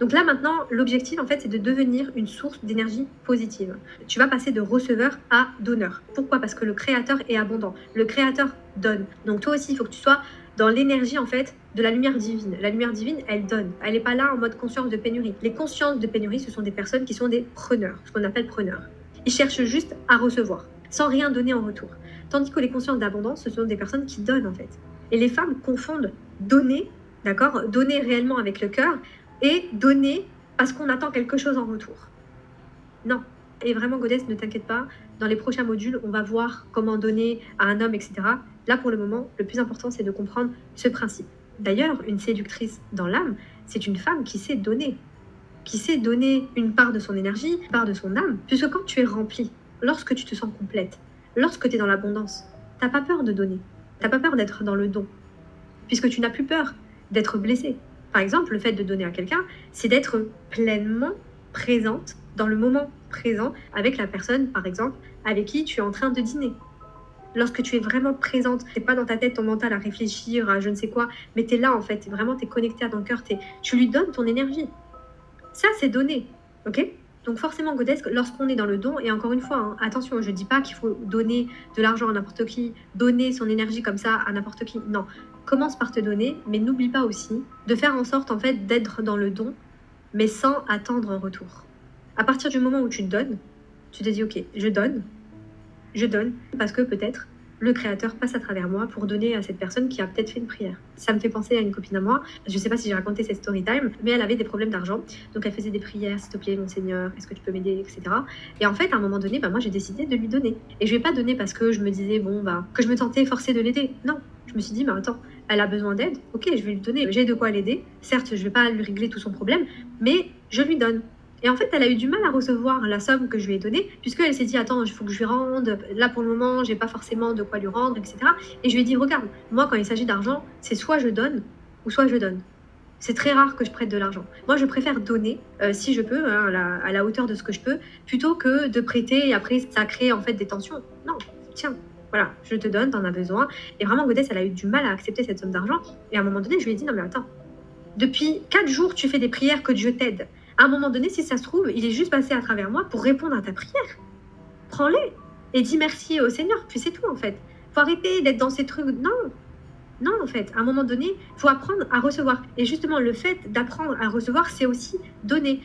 Donc là maintenant, l'objectif en fait, c'est de devenir une source d'énergie positive. Tu vas passer de receveur à donneur. Pourquoi? Parce que le créateur est abondant. Le créateur donne. Donc toi aussi, il faut que tu sois dans l'énergie en fait de la lumière divine. La lumière divine, elle donne. Elle n'est pas là en mode conscience de pénurie. Les consciences de pénurie, ce sont des personnes qui sont des preneurs, ce qu'on appelle preneurs. Ils cherchent juste à recevoir, sans rien donner en retour. Tandis que les consciences d'abondance, ce sont des personnes qui donnent en fait. Et les femmes confondent donner, d'accord, donner réellement avec le cœur, et donner parce qu'on attend quelque chose en retour. Non. Et vraiment, Goddess, ne t'inquiète pas, dans les prochains modules, on va voir comment donner à un homme, etc. Là, pour le moment, le plus important, c'est de comprendre ce principe. D'ailleurs, une séductrice dans l'âme, c'est une femme qui sait donner une part de son énergie, une part de son âme, puisque quand tu es remplie, lorsque tu te sens complète, lorsque tu es dans l'abondance, tu n'as pas peur de donner, tu n'as pas peur d'être dans le don, puisque tu n'as plus peur d'être blessée. Par exemple, le fait de donner à quelqu'un, c'est d'être pleinement présente dans le moment présent avec la personne, par exemple, avec qui tu es en train de dîner. Lorsque tu es vraiment présente, tu n'es pas dans ta tête, ton mental à réfléchir à je ne sais quoi, mais tu es là en fait, vraiment tu es connecté à ton cœur, tu lui donnes ton énergie. Ça, c'est donner, ok? Donc forcément, Goddess, lorsqu'on est dans le don, et encore une fois, hein, attention, je ne dis pas qu'il faut donner de l'argent à n'importe qui, donner son énergie comme ça à n'importe qui, non. Commence par te donner, mais n'oublie pas aussi de faire en sorte en fait d'être dans le don, mais sans attendre un retour. À partir du moment où tu donnes, tu te dis ok, je donne, parce que peut-être le créateur passe à travers moi pour donner à cette personne qui a peut-être fait une prière. Ça me fait penser à une copine à moi, je ne sais pas si j'ai raconté cette story time, mais elle avait des problèmes d'argent, donc elle faisait des prières, s'il te plaît mon Seigneur, est-ce que tu peux m'aider, etc. Et en fait, à un moment donné, moi j'ai décidé de lui donner. Et je ne vais pas donner parce que je me disais, que je me sentais forcée de l'aider. Non, je me suis dit, attends, elle a besoin d'aide, ok, je vais lui donner, j'ai de quoi l'aider. Certes, je ne vais pas lui régler tout son problème, mais je lui donne. Et en fait, elle a eu du mal à recevoir la somme que je lui ai donnée, puisqu'elle s'est dit, attends, il faut que je lui rende, là pour le moment, j'ai pas forcément de quoi lui rendre, etc. Et je lui ai dit, regarde, moi quand il s'agit d'argent, c'est soit je donne, ou soit je donne. C'est très rare que je prête de l'argent. Moi, je préfère donner, si je peux, hein, à la hauteur de ce que je peux, plutôt que de prêter et après ça crée en fait des tensions. Non, tiens, voilà, je te donne, t'en as besoin. Et vraiment, Goddess, elle a eu du mal à accepter cette somme d'argent. Et à un moment donné, je lui ai dit, non mais attends, depuis 4 jours, tu fais des prières que Dieu t'aide. À un moment donné, si ça se trouve, il est juste passé à travers moi pour répondre à ta prière. Prends-les et dis merci au Seigneur, puis c'est tout en fait. Faut arrêter d'être dans ces trucs. Non, non en fait. À un moment donné, faut apprendre à recevoir. Et justement, le fait d'apprendre à recevoir, c'est aussi donner.